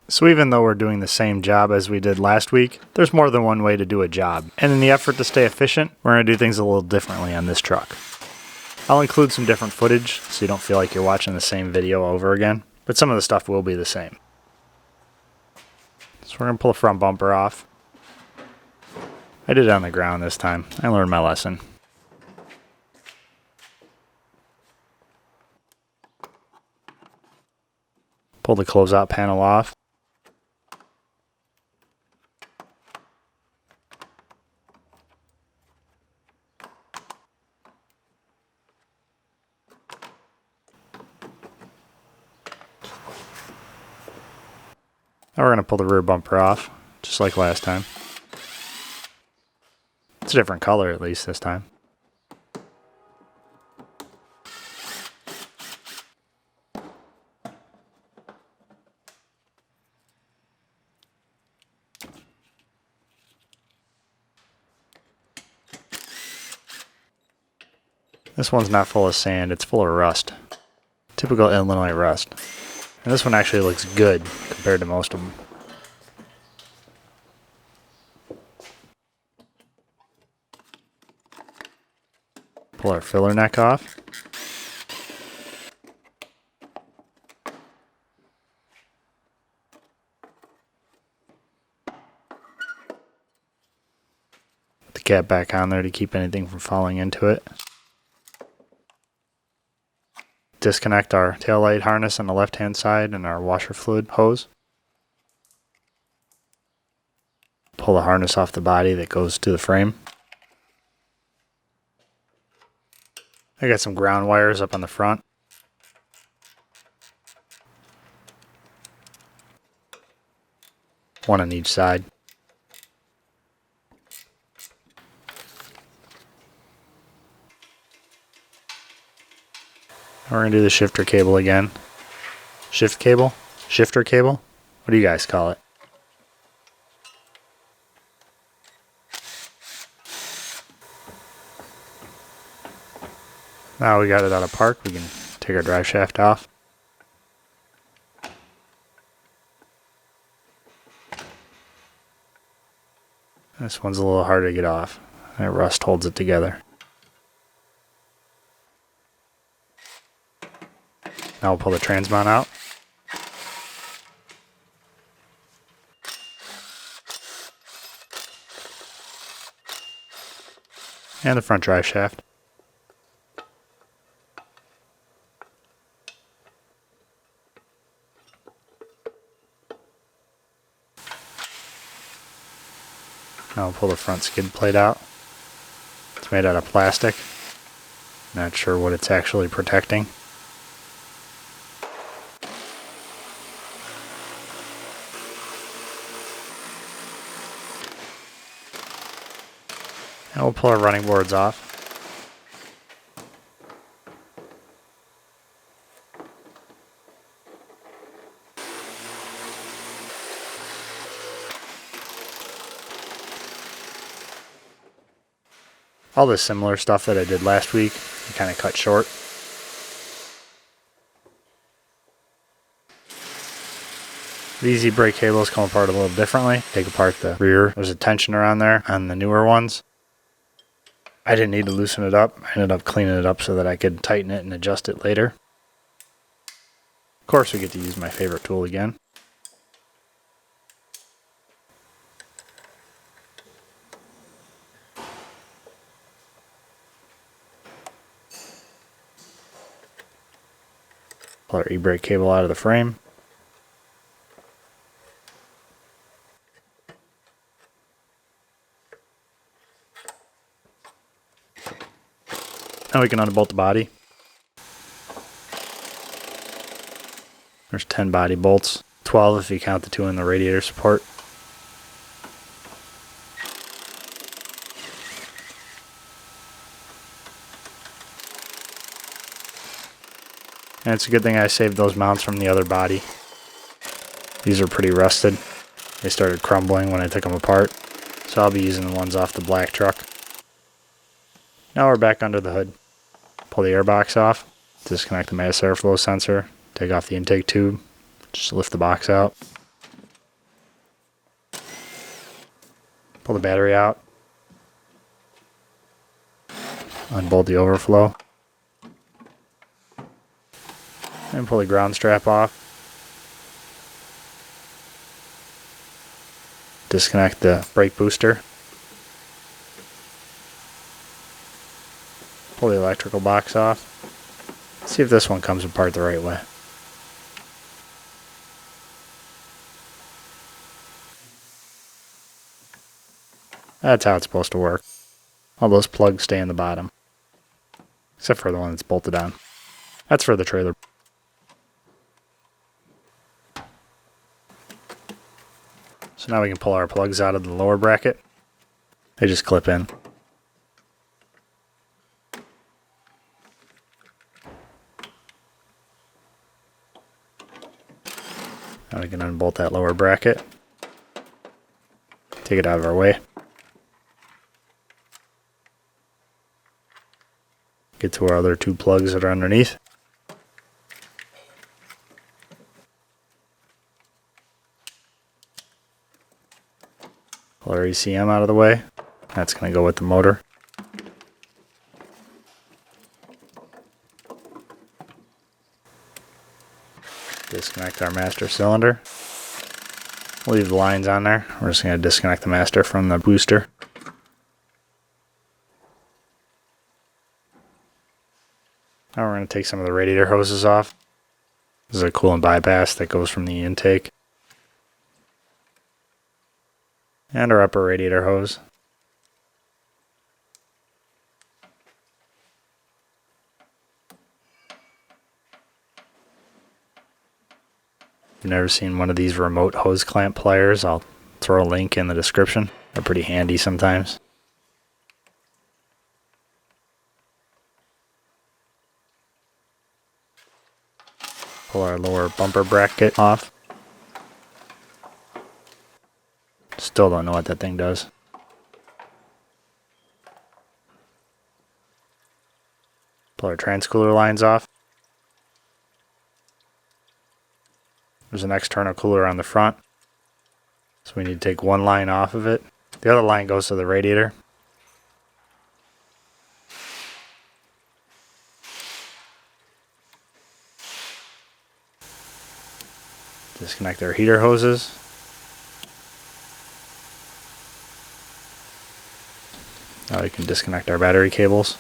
So even though we're doing the same job as we did last week, there's more than one way to do a job. And in the effort to stay efficient, we're going to do things a little differently on this truck. I'll include some different footage so you don't feel like you're watching the same video over again, but some of the stuff will be the same. So we're going to pull the front bumper off. I did it on the ground this time. I learned my lesson. Pull the closeout panel off. Now we're going to pull the rear bumper off, just like last time. It's a different color at least this time. This one's not full of sand, it's full of rust. Typical Illinois rust. And this one actually looks good compared to most of them. Pull our filler neck off. Put the cap back on there to keep anything from falling into it. Disconnect our taillight harness on the left-hand side and our washer fluid hose. Pull the harness off the body that goes to the frame. I got some ground wires up on the front. One on each side. We're going to do the shifter cable again. Shift cable? Shifter cable? What do you guys call it? Now we got it out of park, we can take our drive shaft off. This one's a little harder to get off. That rust holds it together. Now we'll pull the transmount out. And the front drive shaft. Now we'll pull the front skid plate out. It's made out of plastic. Not sure what it's actually protecting. Now we'll pull our running boards off. All the similar stuff that I did last week, I kind of cut short. The easy brake cables come apart a little differently. Take apart the rear. There's a tension around there on the newer ones. I didn't need to loosen it up. I ended up cleaning it up so that I could tighten it and adjust it later. Of course, we get to use my favorite tool again. Pull our e-brake cable out of the frame. Now we can unbolt the body. There's 10 body bolts, 12 if you count the 2 in the radiator support. And it's a good thing I saved those mounts from the other body. These are pretty rusted. They started crumbling when I took them apart. So I'll be using the ones off the black truck. Now we're back under the hood. Pull the airbox off. Disconnect the mass airflow sensor. Take off the intake tube. Just lift the box out. Pull the battery out. Unbolt the overflow. And pull the ground strap off. Disconnect the brake booster. Pull the electrical box off. See if this one comes apart the right way. That's how it's supposed to work. All those plugs stay in the bottom. Except for the one that's bolted on. That's for the trailer. So now we can pull our plugs out of the lower bracket. They just clip in. Now we can unbolt that lower bracket. Take it out of our way. Get to our other two plugs that are underneath. Pull our ECM out of the way. That's going to go with the motor. Disconnect our master cylinder. Leave the lines on there. We're just going to disconnect the master from the booster. Now we're going to take some of the radiator hoses off. This is a coolant bypass that goes from the intake. And our upper radiator hose. If you've never seen one of these remote hose clamp pliers, I'll throw a link in the description. They're pretty handy sometimes. Pull our lower bumper bracket off. Still don't know what that thing does. Pull our transcooler lines off. There's an external cooler on the front, so we need to take one line off of it. The other line goes to the radiator. Disconnect our heater hoses. Now we can disconnect our battery cables.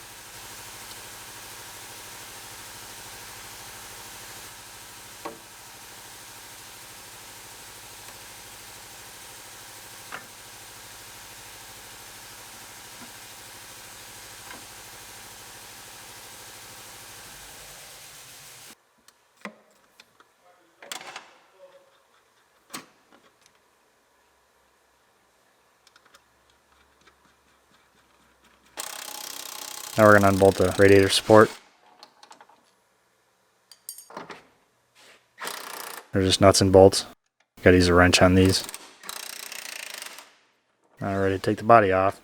Now we're going to unbolt the radiator support. They're just nuts and bolts. Got to use a wrench on these. Now we're ready to take the body off.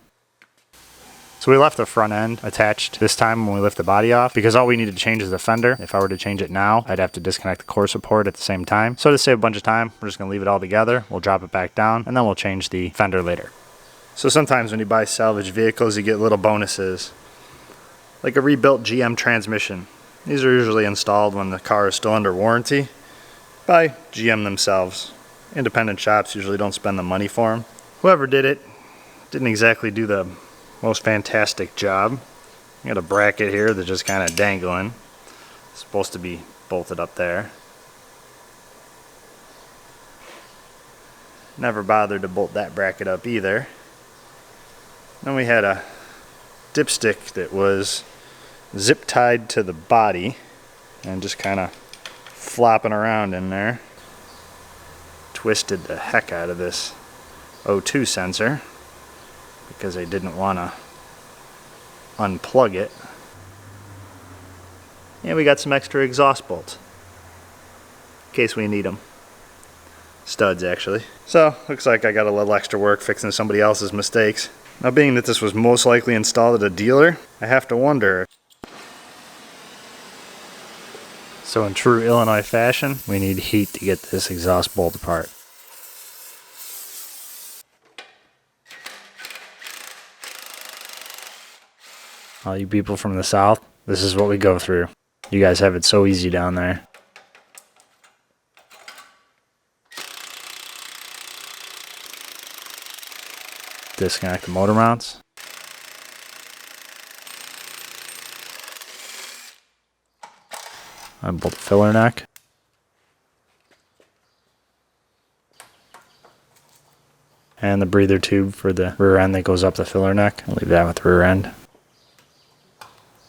So we left the front end attached this time when we lift the body off because all we need to change is the fender. If I were to change it now, I'd have to disconnect the core support at the same time. So to save a bunch of time, we're just going to leave it all together. We'll drop it back down and then we'll change the fender later. So sometimes when you buy salvage vehicles, you get little bonuses. Like a rebuilt GM transmission. These are usually installed when the car is still under warranty by GM themselves. Independent shops usually don't spend the money for them. Whoever did it didn't exactly do the most fantastic job. You got a bracket here that's just kind of dangling. It's supposed to be bolted up there. Never bothered to bolt that bracket up either. Then we had a dipstick that was zip tied to the body and just kind of flopping around in there. Twisted the heck out of this O2 sensor because I didn't want to unplug it. And we got some extra exhaust bolts in case we need them. Studs actually. So looks like I got a little extra work fixing somebody else's mistakes. Now being that this was most likely installed at a dealer, I have to wonder. So in true Illinois fashion, we need heat to get this exhaust bolt apart. All you people from the south, this is what we go through. You guys have it so easy down there. Disconnect the motor mounts. Unbolt the filler neck. And the breather tube for the rear end that goes up the filler neck. I'll leave that with the rear end.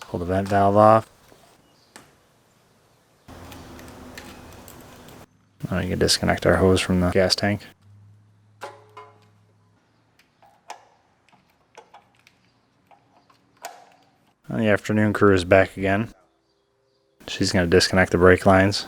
Pull the vent valve off. Now you can disconnect our hose from the gas tank. And the afternoon crew is back again. She's going to disconnect the brake lines.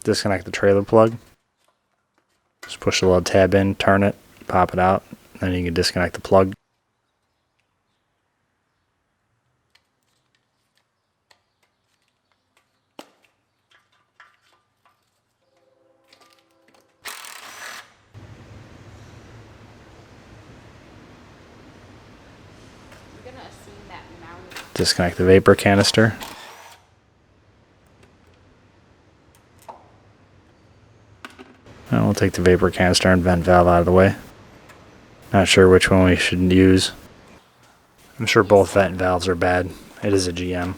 Disconnect the trailer plug. Just push the little tab in, turn it, pop it out, then you can disconnect the plug. Disconnect the vapor canister. And we'll take the vapor canister and vent valve out of the way. Not sure which one we should use. I'm sure both vent valves are bad. It is a GM.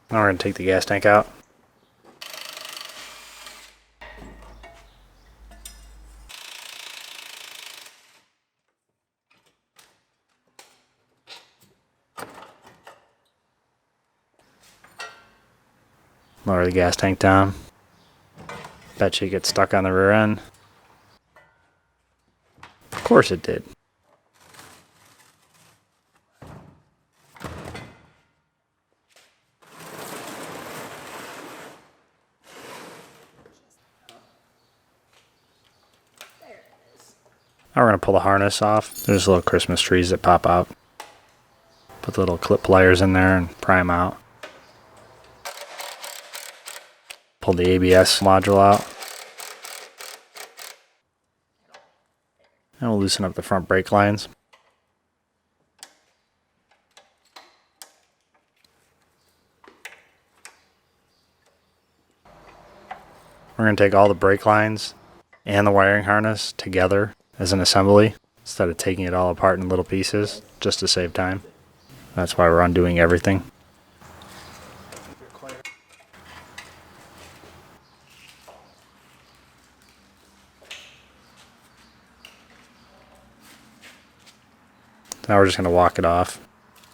Now we're going to take the gas tank out. Lower the gas tank down. Bet you get stuck on the rear end. Of course it did. Now we're going to pull the harness off. There's little Christmas trees that pop out. Put the little clip pliers in there and pry them out. Pull the ABS module out. And we'll loosen up the front brake lines. We're going to take all the brake lines and the wiring harness together as an assembly instead of taking it all apart in little pieces just to save time. That's why we're undoing everything. Now we're just going to walk it off.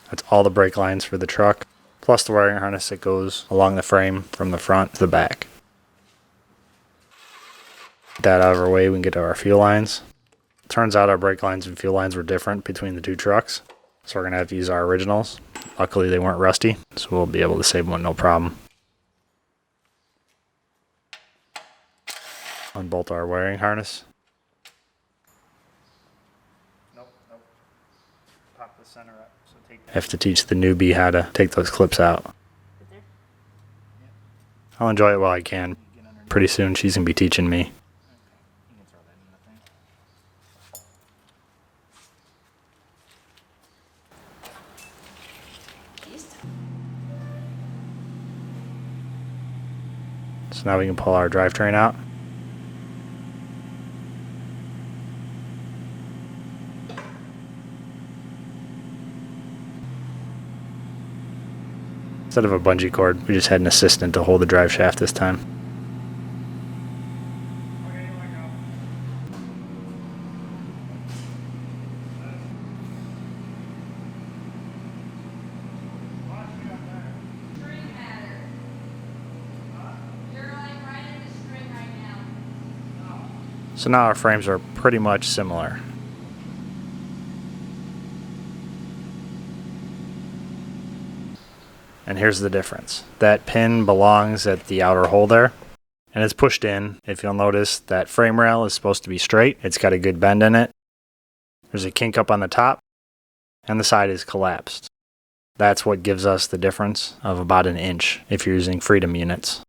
That's all the brake lines for the truck, plus the wiring harness that goes along the frame from the front to the back. Get that out of our way, we can get to our fuel lines. Turns out our brake lines and fuel lines were different between the two trucks, so we're going to have to use our originals. Luckily they weren't rusty, so we'll be able to save one no problem. Unbolt our wiring harness. I have to teach the newbie how to take those clips out. I'll enjoy it while I can. Pretty soon she's going to be teaching me. So now we can pull our drivetrain out. Instead of a bungee cord, we just had an assistant to hold the drive shaft this time. So now our frames are pretty much similar. And here's the difference. That pin belongs at the outer hole there, and it's pushed in. If you'll notice, that frame rail is supposed to be straight. It's got a good bend in it. There's a kink up on the top, and the side is collapsed. That's what gives us the difference of about an inch if you're using Freedom units.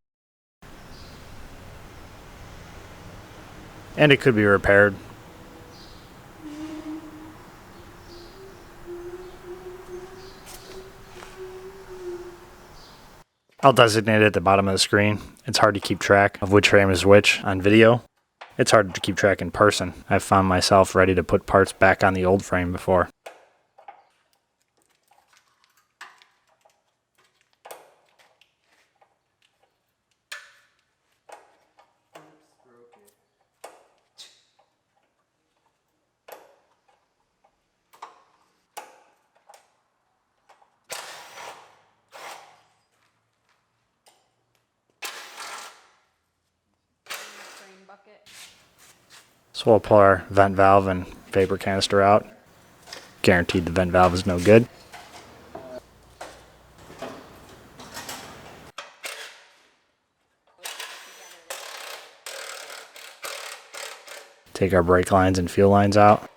And it could be repaired. I'll designate it at the bottom of the screen. It's hard to keep track of which frame is which on video. It's hard to keep track in person. I've found myself ready to put parts back on the old frame before. So we'll pull our vent valve and vapor canister out. Guaranteed the vent valve is no good. Take our brake lines and fuel lines out.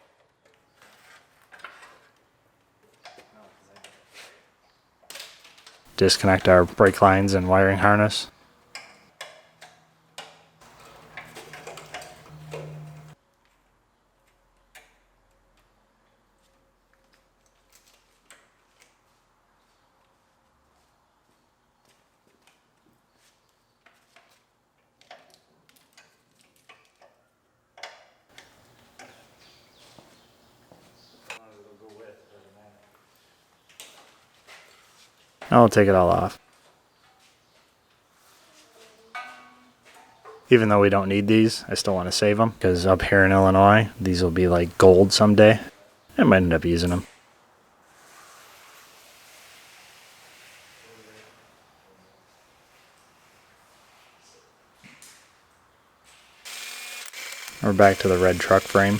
Disconnect our brake lines and wiring harness. Now we'll take it all off. Even though we don't need these, I still want to save them because up here in Illinois, these will be like gold someday. I might end up using them. We're back to the red truck frame.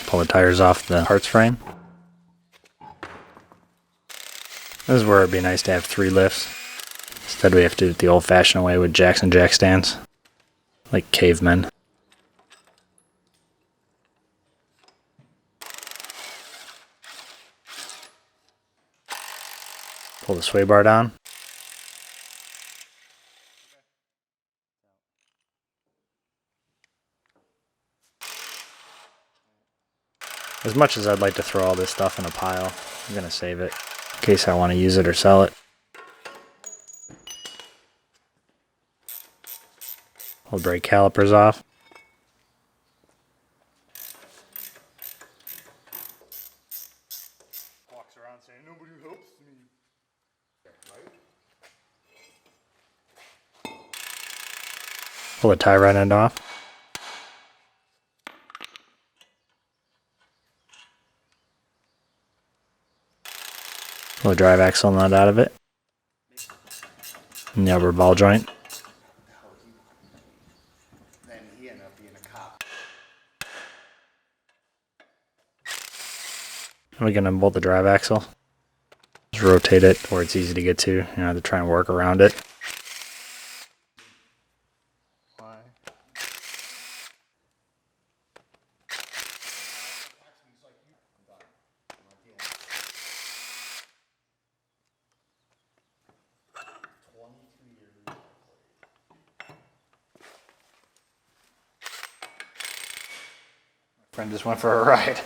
Pull the tires off the parts frame. This is where it'd be nice to have 3 lifts. Instead we have to do it the old-fashioned way with jacks and jack stands. Like cavemen. Pull the sway bar down. As much as I'd like to throw all this stuff in a pile, I'm going to save it in case I want to use it or sell it. Pull the brake calipers off. Walks around saying, nobody helps me. Pull the tie rod end off. Pull the drive axle nut out of it. And the upper ball joint. Then he ended up being a cop. And we can unbolt the drive axle. Just rotate it where it's easy to get to. You don't have to try and work around it. Why? Friend just went for a ride.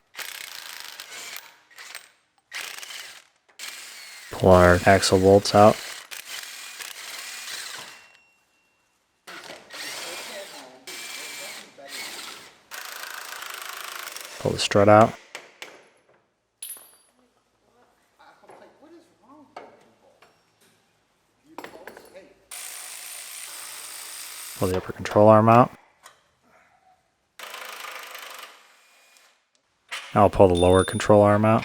Pull our axle bolts out. Pull the strut out. Pull the upper control arm out. Now I'll pull the lower control arm out.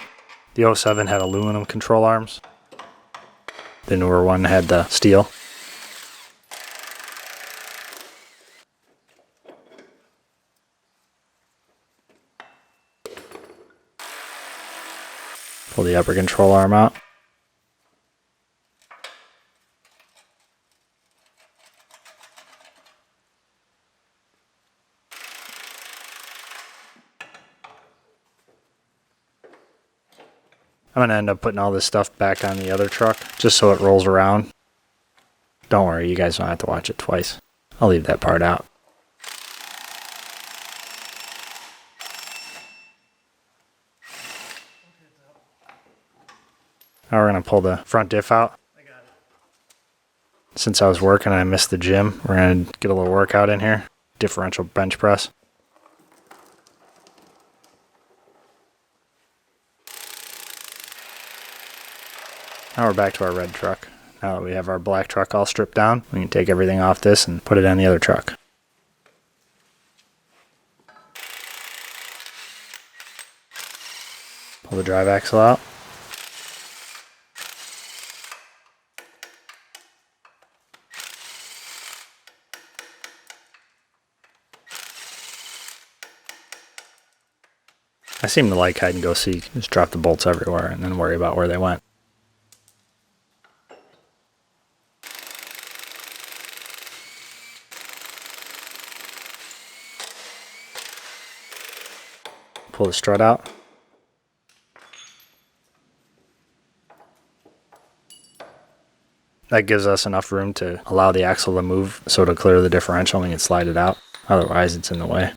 The 07 had aluminum control arms. The newer one had the steel. Pull the upper control arm out. I'm going to end up putting all this stuff back on the other truck just so it rolls around. Don't worry, you guys don't have to watch it twice. I'll leave that part out. Now we're going to pull the front diff out. Since I was working and I missed the gym, we're going to get a little workout in here. Differential bench press. Now we're back to our red truck. Now that we have our black truck all stripped down, we can take everything off this and put it on the other truck. Pull the drive axle out. I seem to like hide and go seek. Just drop the bolts everywhere and then worry about where they went. Pull the strut out. That gives us enough room to allow the axle to move so it'll clear the differential and we can slide it out. Otherwise it's in the way.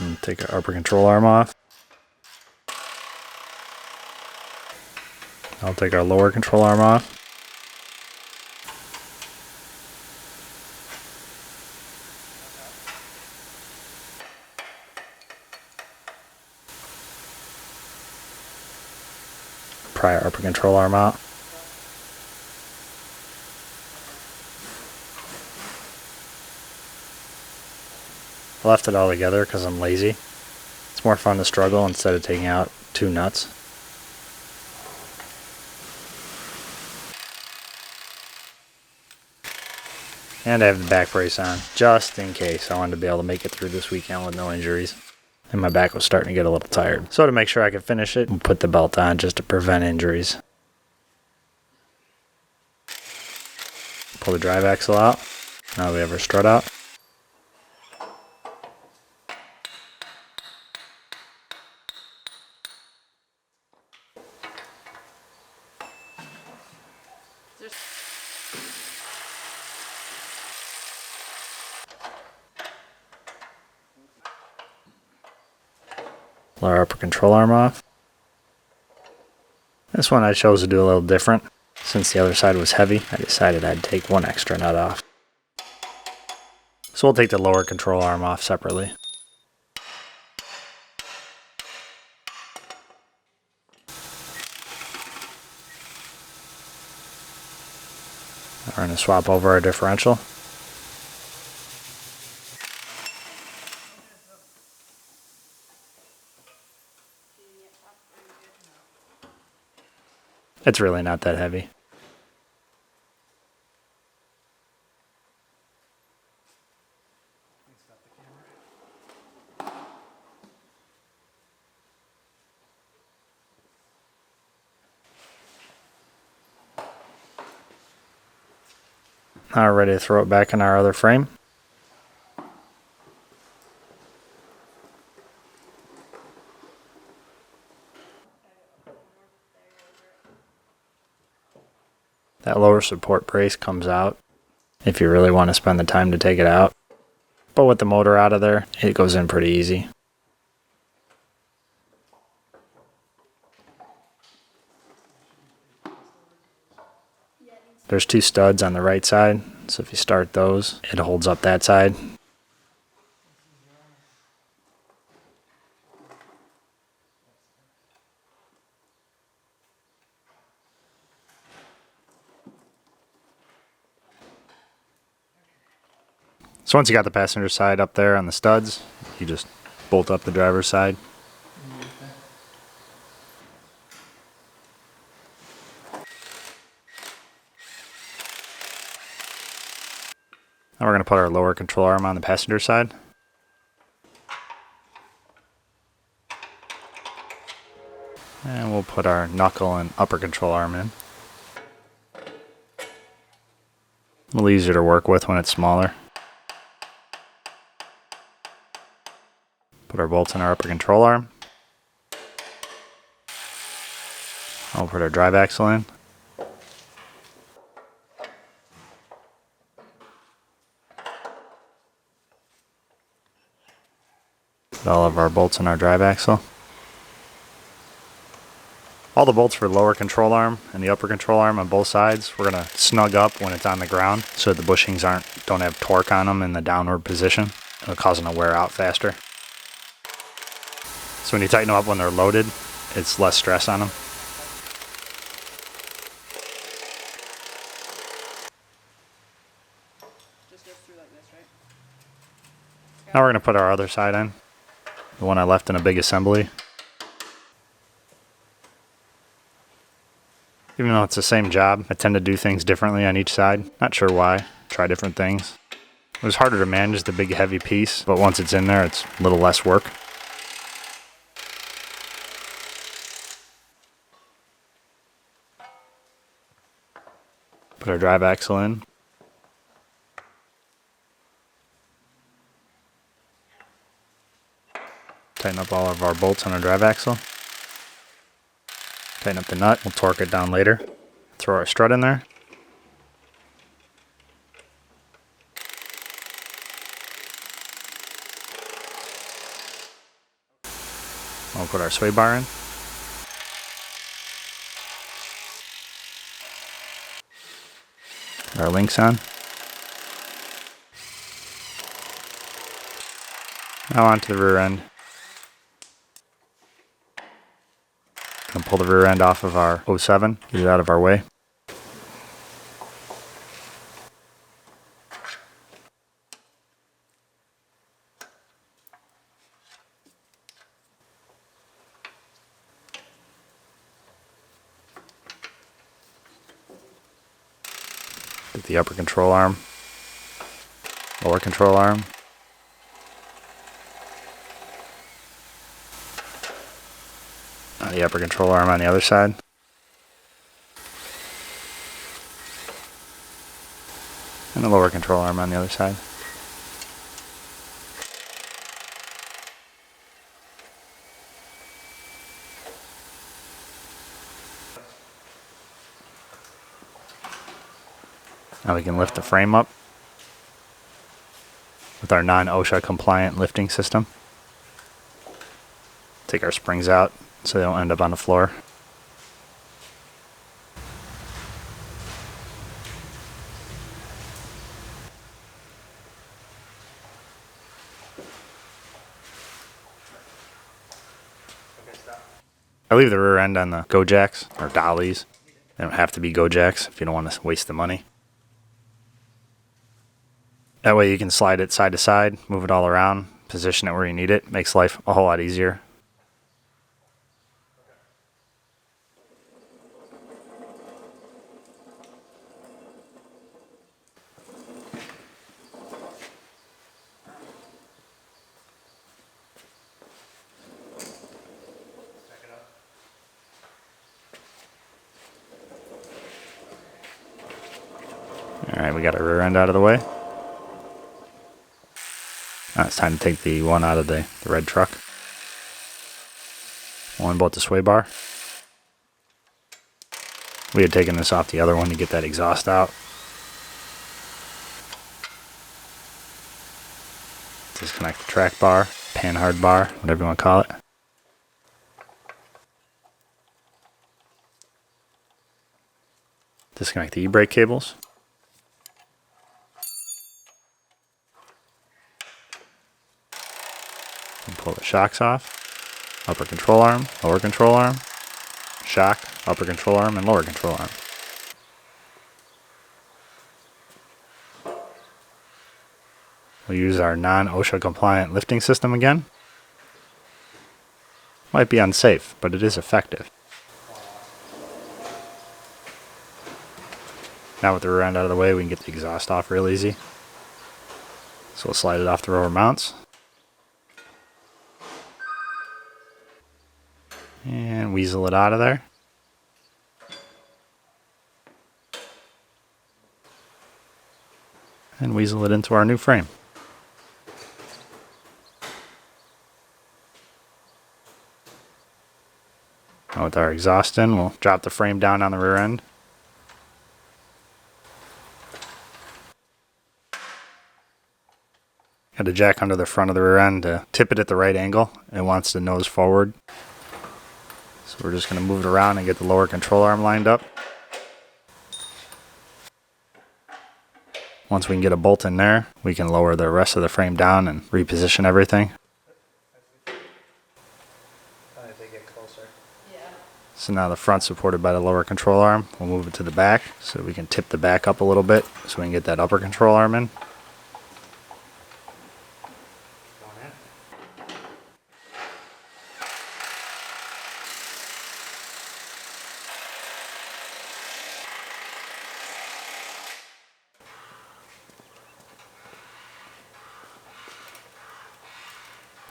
And take our upper control arm off. I'll take our lower control arm off. Pry our upper control arm out. I left it all together because I'm lazy. It's more fun to struggle instead of taking out two nuts. And I have the back brace on, just in case I wanted to be able to make it through this weekend with no injuries. And my back was starting to get a little tired. So to make sure I could finish it, we'll put the belt on just to prevent injuries. Pull the drive axle out. Now we have our strut out. Pull our upper control arm off. This one I chose to do a little different. Since the other side was heavy, I decided I'd take one extra nut off. So we'll take the lower control arm off separately. We're going to swap over our differential. It's really not that heavy. Now we're ready to throw it back in our other frame. That lower support brace comes out if you really want to spend the time to take it out. But with the motor out of there, it goes in pretty easy. There's two studs on the right side, so if you start those, it holds up that side. So once you got the passenger side up there on the studs, you just bolt up the driver's side. Now we're going to put our lower control arm on the passenger side. And we'll put our knuckle and upper control arm in. A little easier to work with when it's smaller. Put our bolts in our upper control arm. I'll put our drive axle in. Put all of our bolts in our drive axle. All the bolts for lower control arm and the upper control arm on both sides, we're going to snug up when it's on the ground so that the bushings don't have torque on them in the downward position. It'll cause them to wear out faster. So when you tighten them up when they're loaded, it's less stress on them. Just goes through like this, right? Now we're going to put our other side in. The one I left in a big assembly. Even though it's the same job, I tend to do things differently on each side. Not sure why. Try different things. It was harder to manage the big heavy piece, but once it's in there, it's a little less work. Put our drive axle in. Tighten up all of our bolts on our drive axle. Tighten up the nut, we'll torque it down later. Throw our strut in there. We'll put our sway bar in. Put our links on. Now onto the rear end. Gonna pull the rear end off of our 07, get it out of our way. Get the upper control arm, lower control arm. The upper control arm on the other side. And the lower control arm on the other side. Now we can lift the frame up with our non-OSHA compliant lifting system. Take our springs out so they don't end up on the floor. I leave the rear end on the go jacks or dollies. They don't have to be go jacks if you don't want to waste the money. That way you can slide it side to side, move it all around, position it where you need it. Makes life a whole lot easier. Alright, we got our rear end out of the way. Now it's time to take the one out of the red truck. One bolt the sway bar. We had taken this off the other one to get that exhaust out. Disconnect the track bar, panhard bar, whatever you want to call it. Disconnect the e-brake cables. And pull the shocks off. Upper control arm, lower control arm, shock, upper control arm, and lower control arm. We'll use our non-OSHA compliant lifting system again. Might be unsafe, but it is effective. Now with the rear end out of the way, we can get the exhaust off real easy. So we'll slide it off the rubber mounts. And weasel it out of there. And weasel it into our new frame. Now with our exhaust in, we'll drop the frame down on the rear end. Got a jack under the front of the rear end to tip it at the right angle. It wants to nose forward. So we're just going to move it around and get the lower control arm lined up. Once we can get a bolt in there, we can lower the rest of the frame down and reposition everything. So now the front's supported by the lower control arm. We'll move it to the back so we can tip the back up a little bit so we can get that upper control arm in.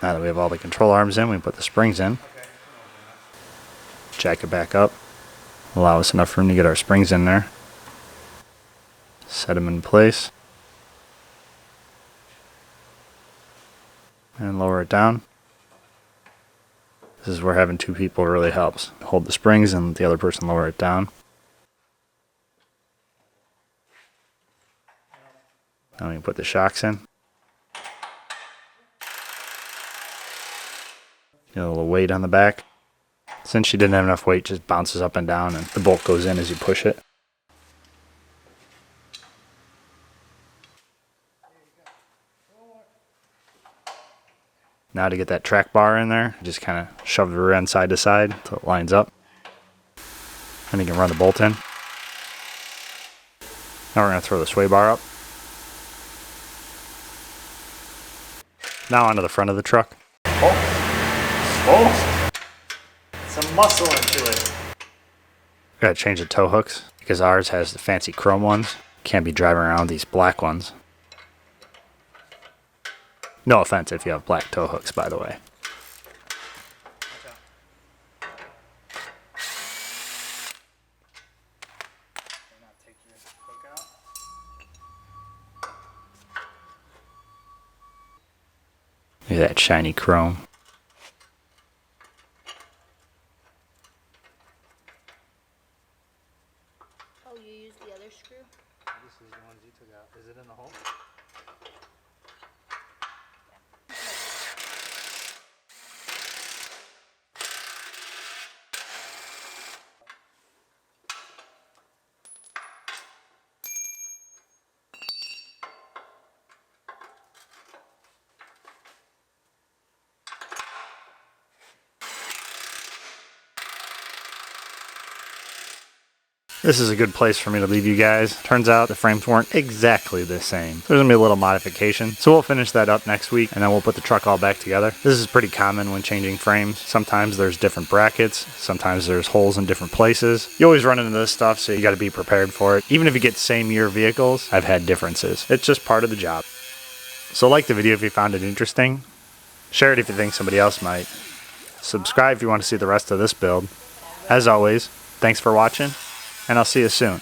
Now that we have all the control arms in, we put the springs in. Jack it back up. Allow us enough room to get our springs in there. Set them in place. And lower it down. This is where having two people really helps. Hold the springs and let the other person lower it down. Now we can put the shocks in. Get a little weight on the back. Since she didn't have enough weight, just bounces up and down and the bolt goes in as you push it. Now to get that track bar in there, just kind of shove the rear end side to side until it lines up. And you can run the bolt in. Now we're going to throw the sway bar up. Now onto the front of the truck. Oh, some muscle into it. Gotta change the tow hooks because ours has the fancy chrome ones. Can't be driving around with these black ones. No offense if you have black tow hooks, by the way. Look at that shiny chrome. Oh, you used the other screw? This is the ones you took out. Is it in the hole? This is a good place for me to leave you guys. Turns out the frames weren't exactly the same. There's gonna be a little modification. So we'll finish that up next week and then we'll put the truck all back together. This is pretty common when changing frames. Sometimes there's different brackets. Sometimes there's holes in different places. You always run into this stuff, so you gotta be prepared for it. Even if you get same year vehicles, I've had differences. It's just part of the job. So like the video if you found it interesting. Share it if you think somebody else might. Subscribe if you want to see the rest of this build. As always, thanks for watching. And I'll see you soon.